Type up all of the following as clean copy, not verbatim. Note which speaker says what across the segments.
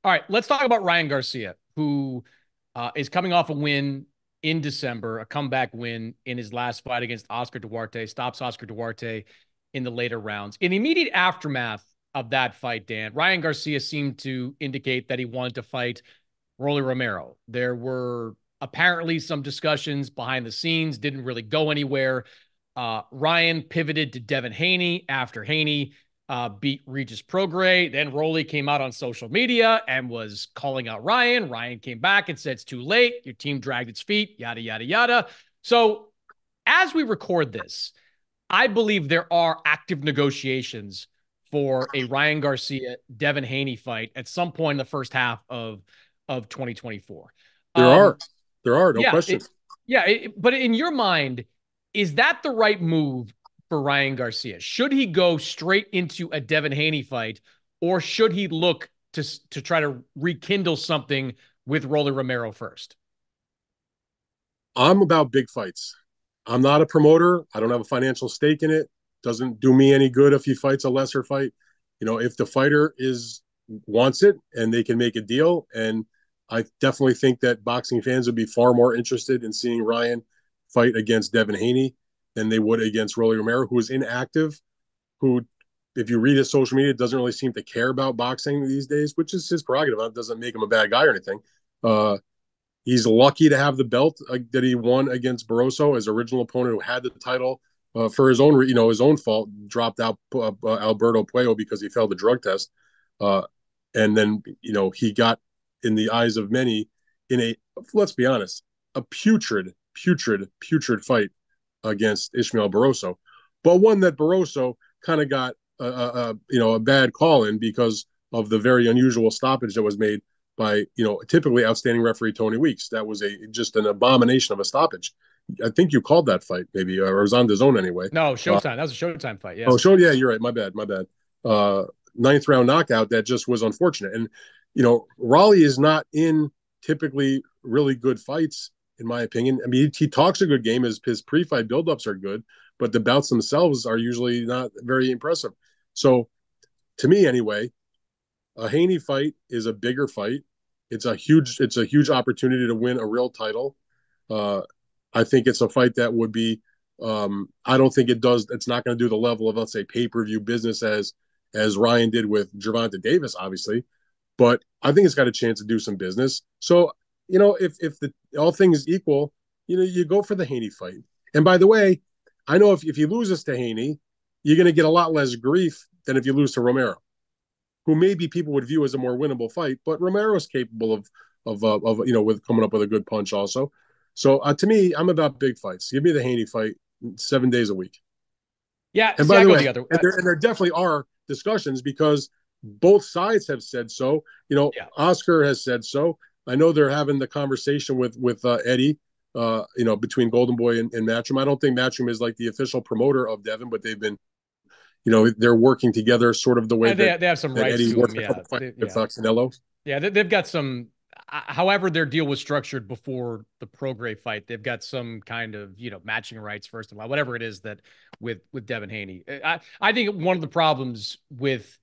Speaker 1: All right, let's talk about Ryan Garcia, who is coming off a win in December, a comeback win in his last fight against Oscar Duarte, stops Oscar Duarte in the later rounds. In the immediate aftermath of that fight, Dan, Ryan Garcia seemed to indicate that he wanted to fight Rolly Romero. There were apparently some discussions behind the scenes, didn't really go anywhere. Ryan pivoted to Devin Haney after Haney beat Regis Prograis. Then Rolly came out on social media and was calling out Ryan. Ryan came back and said, it's too late. Your team dragged its feet, yada, yada, yada. So as we record this, I believe there are active negotiations for a Ryan Garcia, Devin Haney fight at some point in the first half of 2024.
Speaker 2: There
Speaker 1: Um,
Speaker 2: are, there are, no
Speaker 1: yeah,
Speaker 2: question.
Speaker 1: but in your mind, is that the right move for Ryan Garcia? Should he go straight into a Devin Haney fight, or should he look to try to rekindle something with Rolly Romero first?
Speaker 2: I'm about big fights. I'm not a promoter. I don't have a financial stake in it. Doesn't do me any good if he fights a lesser fight. If the fighter is wants it and they can make a deal, and I definitely think that boxing fans would be far more interested in seeing Ryan fight against Devin Haney than they would against Rolly Romero, who is inactive, who, if you read his social media, doesn't really seem to care about boxing these days, which is his prerogative. That doesn't make him a bad guy or anything. Uh, He's lucky to have the belt that he won against Barroso, his original opponent, who had the title for his own fault, dropped out Alberto Puello because he failed the drug test, uh, and then he got, in the eyes of many, in a, let's be honest, a putrid fight against Ishmael Barroso, but one that Barroso kind of got a bad call in because of the very unusual stoppage that was made by typically outstanding referee Tony Weeks. That was just an abomination of a stoppage. I think you called that fight, maybe, or it was on the zone anyway.
Speaker 1: No, Showtime. That was a Showtime fight.
Speaker 2: Oh,
Speaker 1: Yes.
Speaker 2: so yeah, you're right. My bad. Ninth round knockout that just was unfortunate. And Raleigh is not in typically really good fights, in my opinion. I mean, he talks a good game. His pre-fight buildups are good, but the bouts themselves are usually not very impressive. So, to me, anyway, a Haney fight is a bigger fight. It's a huge opportunity to win a real title. Uh, I think it's a fight that would be. I don't think it does. It's not going to do the level of, let's say, pay-per-view business as Ryan did with Gervonta Davis, obviously. But I think it's got a chance to do some business. So if the all things equal, you go for the Haney fight. And by the way, I know if he loses to Haney, you're going to get a lot less grief than if you lose to Romero, who maybe people would view as a more winnable fight, but Romero is capable of with coming up with a good punch also. So to me, I'm about big fights. Give me the Haney fight 7 days a week.
Speaker 1: Yeah.
Speaker 2: And
Speaker 1: See,
Speaker 2: by
Speaker 1: I
Speaker 2: the
Speaker 1: go
Speaker 2: way,
Speaker 1: the other.
Speaker 2: and there definitely are discussions because both sides have said so.
Speaker 1: Yeah.
Speaker 2: Oscar has said so. I know they're having the conversation with Eddie. Between Golden Boy and Matchroom. I don't think Matchroom is like the official promoter of Devin, but they've been they're working together sort of the way
Speaker 1: And
Speaker 2: that
Speaker 1: they have some rights
Speaker 2: Eddie
Speaker 1: to him.
Speaker 2: worked a
Speaker 1: Yeah.
Speaker 2: couple fights with Canelo.
Speaker 1: Yeah. They've got some. However, their deal was structured before the Prograis fight, they've got some kind of matching rights first of all, whatever it is that with Devin Haney. I think one of the problems with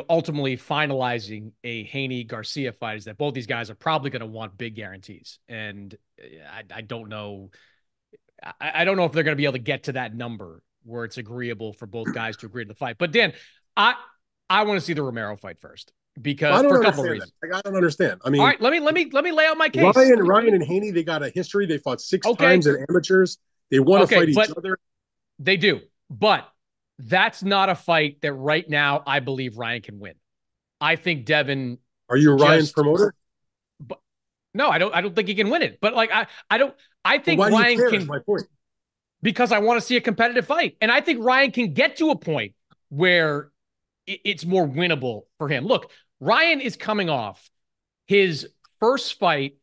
Speaker 1: ultimately finalizing a Haney Garcia fight is that both these guys are probably going to want big guarantees, and I don't know. I don't know if they're going to be able to get to that number where it's agreeable for both guys to agree to the fight. But Dan, I I want to see the Romero fight first
Speaker 2: I
Speaker 1: because
Speaker 2: don't
Speaker 1: for a couple of
Speaker 2: understand that.
Speaker 1: reasons.
Speaker 2: Like, I don't understand. I
Speaker 1: All
Speaker 2: mean,
Speaker 1: right, let me lay out my case.
Speaker 2: Ryan and Haney, they got a history. They fought six
Speaker 1: Okay,
Speaker 2: times in amateurs. They want to
Speaker 1: okay,
Speaker 2: fight each
Speaker 1: but
Speaker 2: other.
Speaker 1: they do. But that's not a fight that right now I believe Ryan can win. I think Devin
Speaker 2: Are you Ryan's
Speaker 1: just
Speaker 2: promoter?
Speaker 1: but no, I don't think he can win it. But like I don't I
Speaker 2: But
Speaker 1: think
Speaker 2: why do you
Speaker 1: Ryan
Speaker 2: care? Is
Speaker 1: can
Speaker 2: my point.
Speaker 1: because I want to see a competitive fight. And I think Ryan can get to a point where it's more winnable for him. Look, Ryan is coming off his first fight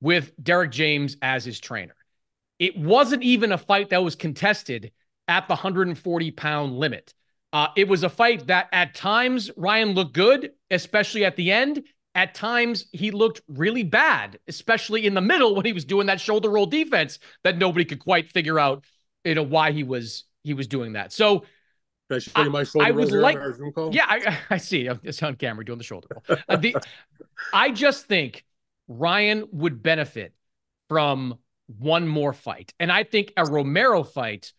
Speaker 1: with Derek James as his trainer. It wasn't even a fight that was contested at the 140-pound limit. It was a fight that at times Ryan looked good, especially at the end. At times he looked really bad, especially in the middle when he was doing that shoulder roll defense that nobody could quite figure out, why he was doing that. So
Speaker 2: Can I show you my
Speaker 1: I
Speaker 2: shoulder
Speaker 1: would
Speaker 2: roll here on
Speaker 1: like,
Speaker 2: our Zoom call?
Speaker 1: yeah, I see. It's on camera doing the shoulder roll. I just think Ryan would benefit from one more fight. And I think a Romero fight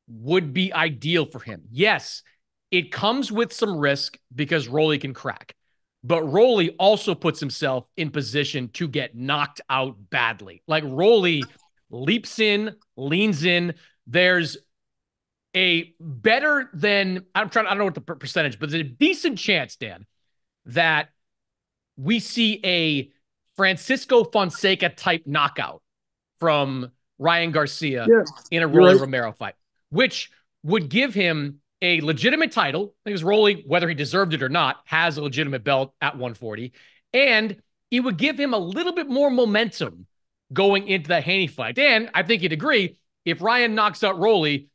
Speaker 1: would be ideal for him. Yes, it comes with some risk because Rolly can crack. But Rolly also puts himself in position to get knocked out badly. Like Rolly leaps in, leans in. There's a better than I don't know what the percentage, but there's a decent chance, Dan, that we see a Francisco Fonseca type knockout from Ryan Garcia
Speaker 2: Yeah,
Speaker 1: in a
Speaker 2: you're
Speaker 1: Rolly
Speaker 2: right.
Speaker 1: Romero fight, which would give him a legitimate title because Rolly, whether he deserved it or not, has a legitimate belt at 140. And it would give him a little bit more momentum going into that Haney fight. And I think you'd agree, if Ryan knocks out Rolly,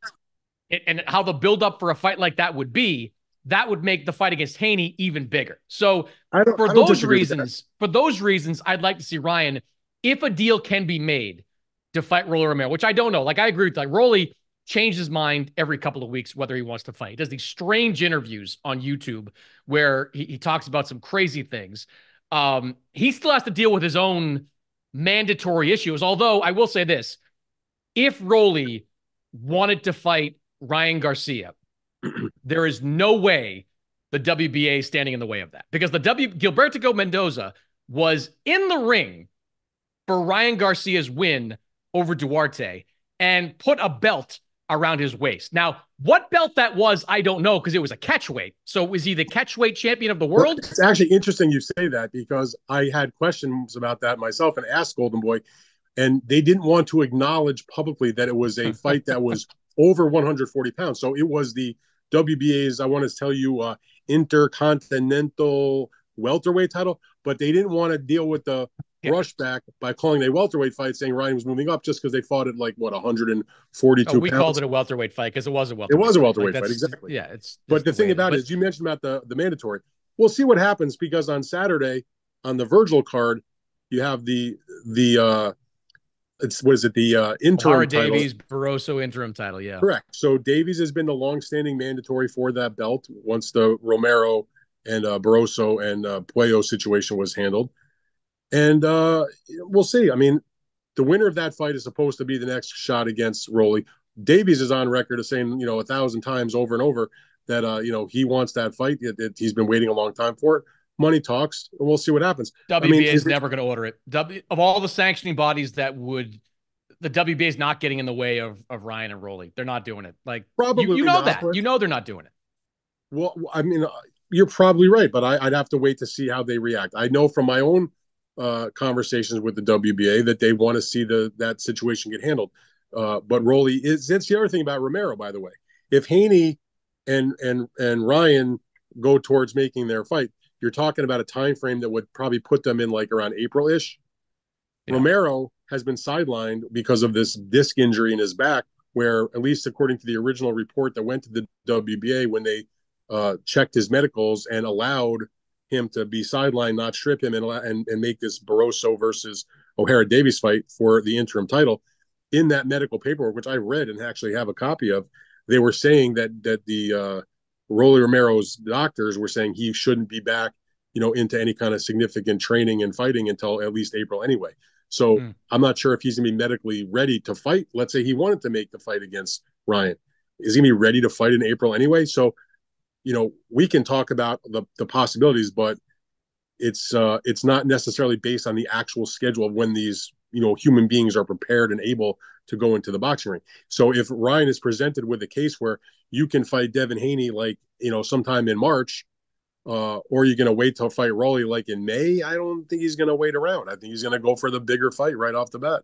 Speaker 1: and how the buildup for a fight like that would be, that would make the fight against Haney even bigger. So
Speaker 2: I don't disagree with that.
Speaker 1: for those reasons, I'd like to see Ryan, if a deal can be made to fight Rolly Romero, which I don't know. Like I agree with like Rolly changes his mind every couple of weeks whether he wants to fight. He does these strange interviews on YouTube where he talks about some crazy things. He still has to deal with his own mandatory issues. Although I will say this, if Rolly wanted to fight Ryan Garcia, there is no way the WBA is standing in the way of that because Gilberto Mendoza was in the ring for Ryan Garcia's win over Duarte and put a belt around his waist. Now, what belt that was, I don't know because it was a catchweight. So was he the catchweight champion of the
Speaker 2: Well,
Speaker 1: world?
Speaker 2: it's actually interesting you say that because I had questions about that myself and asked Golden Boy, and they didn't want to acknowledge publicly that it was a fight that was over 140 pounds. So it was the WBA's, I want to tell you, intercontinental welterweight title, but they didn't want to deal with the brushback by calling it a welterweight fight, saying Ryan was moving up just because they fought at like what 142
Speaker 1: We called
Speaker 2: pounds.
Speaker 1: it a welterweight fight because it was a
Speaker 2: It
Speaker 1: welterweight
Speaker 2: was a
Speaker 1: fight. Like
Speaker 2: welterweight fight, exactly.
Speaker 1: yeah, it's
Speaker 2: But the
Speaker 1: the way
Speaker 2: thing
Speaker 1: it is.
Speaker 2: about it is, you mentioned about the mandatory. We'll see what happens because on Saturday on the Virgil card, you have the it's what is it the interim
Speaker 1: O'Hara
Speaker 2: title?
Speaker 1: Davies, Barroso interim title. Yeah.
Speaker 2: Correct. So Davies has been the long-standing mandatory for that belt once the Romero and Barroso and Puello situation was handled, and we'll see. I mean, the winner of that fight is supposed to be the next shot against Rolly. Davies is on record as saying, 1,000 times over and over that, he wants that fight. He's been waiting a long time for it. Money talks, and we'll see what happens. I mean,
Speaker 1: WBA is never going to order it. Of all the sanctioning bodies that would, the WBA is not getting in the way of Ryan and Rolly. They're not doing it. Like
Speaker 2: probably
Speaker 1: you know
Speaker 2: not.
Speaker 1: that.
Speaker 2: But,
Speaker 1: You know they're not doing it.
Speaker 2: well, I mean, you're probably right, but I'd have to wait to see how they react. I know from my own conversations with the WBA that they want to see that situation get handled. But Rolly is. That's the other thing about Romero, by the way. If Haney and Ryan go towards making their fight, you're talking about a time frame that would probably put them in like around April-ish.
Speaker 1: Yeah.
Speaker 2: Romero has been sidelined because of this disc injury in his back, where at least according to the original report that went to the WBA when they checked his medicals and allowed him to be sidelined, not strip him, and make this Barroso versus O'Hara Davies fight for the interim title. In that medical paperwork, which I read and actually have a copy of, they were saying that the Rolly Romero's doctors were saying he shouldn't be back, into any kind of significant training and fighting until at least April anyway. So I'm not sure if he's gonna be medically ready to fight. Let's say he wanted to make the fight against Ryan. Is he gonna be ready to fight in April anyway? So, we can talk about the possibilities, but it's not necessarily based on the actual schedule of when these human beings are prepared and able to go into the boxing ring. So if Ryan is presented with a case where you can fight Devin Haney like sometime in March, or you're going to wait till fight Rolly like in May, I don't think he's going to wait around. I think he's going to go for the bigger fight right off the bat.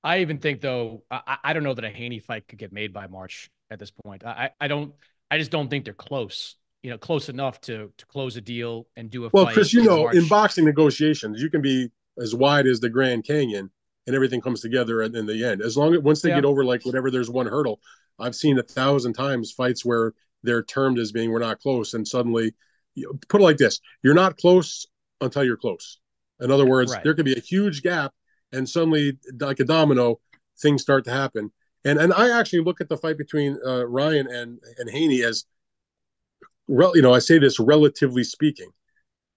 Speaker 1: I even think though, I don't know that a Haney fight could get made by March at this point. I just don't think they're close. Close enough to close a deal and do a
Speaker 2: Well,
Speaker 1: fight
Speaker 2: Chris,
Speaker 1: in
Speaker 2: in
Speaker 1: March.
Speaker 2: boxing negotiations, you can be as wide as the Grand Canyon and everything comes together in the end. As long as once they
Speaker 1: Yeah.
Speaker 2: get over like whatever, there's one hurdle. I've seen 1,000 times fights where they're termed as being we're not close, and suddenly, put it like this: you're not close until you're close. In other words,
Speaker 1: Right.
Speaker 2: there could be a huge gap, and suddenly, like a domino, things start to happen. And I actually look at the fight between Ryan and Haney as I say this relatively speaking,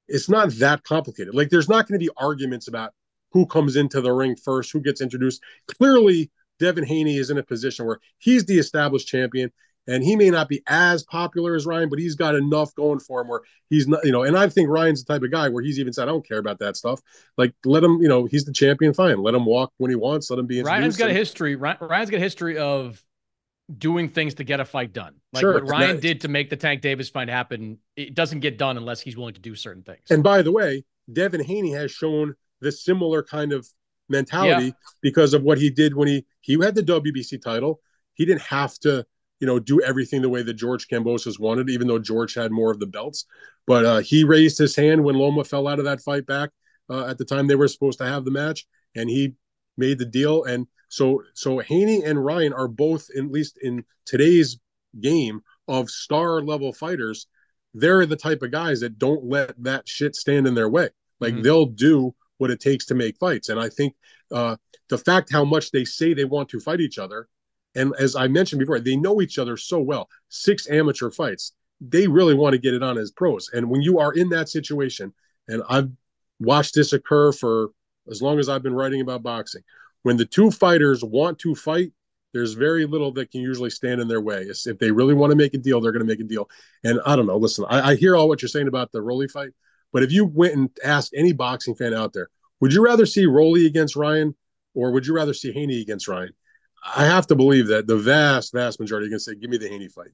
Speaker 2: it's not that complicated. Like, there's not going to be arguments about who comes into the ring first, who gets introduced. Clearly, Devin Haney is in a position where he's the established champion, and he may not be as popular as Ryan, but he's got enough going for him where he's not, and I think Ryan's the type of guy where he's even said, I don't care about that stuff. Like, let him, he's the champion, fine. Let him walk when he wants, let him be
Speaker 1: Ryan's
Speaker 2: introduced.
Speaker 1: got a history. Ryan's got a history of doing things to get a fight done. Like
Speaker 2: Sure.
Speaker 1: what Ryan did to make the Tank Davis fight happen, it doesn't get done unless he's willing to do certain things.
Speaker 2: And by the way, Devin Haney has shown the similar kind of mentality because of what he did when he had the WBC title. He didn't have to, do everything the way that George Kambosos wanted, even though George had more of the belts. But he raised his hand when Loma fell out of that fight back at the time they were supposed to have the match, and he made the deal. And so Haney and Ryan are both, at least in today's game, of star level fighters. They're the type of guys that don't let that shit stand in their way. Like, they'll do what it takes to make fights. And I think the fact how much they say they want to fight each other, and as I mentioned before, they know each other so well. 6 amateur fights. They really want to get it on as pros. And when you are in that situation, and I've watched this occur for as long as I've been writing about boxing, when the two fighters want to fight, there's very little that can usually stand in their way. If they really want to make a deal, they're going to make a deal. And I don't know. Listen, I hear all what you're saying about the Rolly fight, but if you went and asked any boxing fan out there, would you rather see Rolly against Ryan, or would you rather see Haney against Ryan? I have to believe that the vast, vast majority are going to say, give me the Haney fight.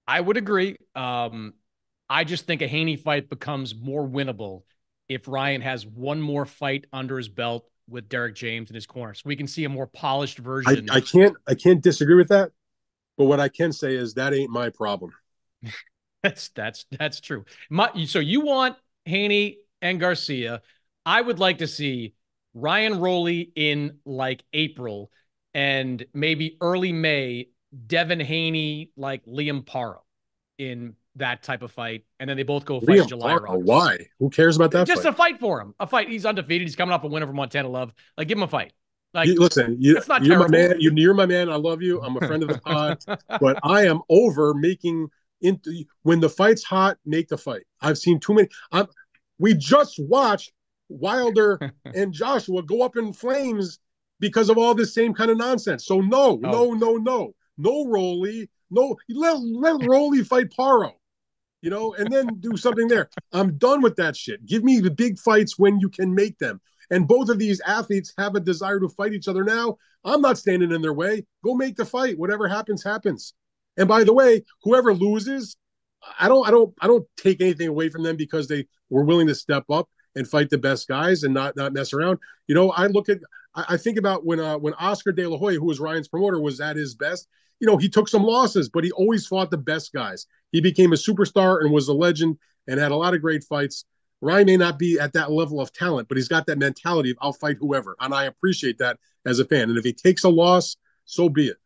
Speaker 1: I would agree. I just think a Haney fight becomes more winnable if Ryan has one more fight under his belt with Derek James in his corner, so we can see a more polished version.
Speaker 2: I can't disagree with that, but what I can say is that ain't my problem.
Speaker 1: That's true. So you want Haney and Garcia. I would like to see Ryan Roley in like April, and maybe early May, Devin Haney like Liam Paro in that type of fight, and then they both go fight July Rock.
Speaker 2: Why? Who cares about that?
Speaker 1: Just fight? A fight for him. A fight. He's undefeated. He's coming off a winner from Montana Love. Like, give him a fight. Like,
Speaker 2: listen,
Speaker 1: it's not
Speaker 2: you're
Speaker 1: terrible.
Speaker 2: My man. You're my man. I love you. I'm a friend of the pod, but I am over making when the fight's hot, make the fight. I've seen too many. We just watched Wilder and Joshua go up in flames because of all this same kind of nonsense. So no Rolly. No, let Rolly fight Paro. And then do something there. I'm done with that shit. Give me the big fights when you can make them. And both of these athletes have a desire to fight each other now. I'm not standing in their way. Go make the fight. Whatever happens, happens. And by the way, whoever loses, I don't take anything away from them because they were willing to step up and fight the best guys and not mess around. I think about when Oscar De La Hoya, who was Ryan's promoter, was at his best. He took some losses, but he always fought the best guys. He became a superstar and was a legend and had a lot of great fights. Ryan may not be at that level of talent, but he's got that mentality of I'll fight whoever. And I appreciate that as a fan. And if he takes a loss, so be it.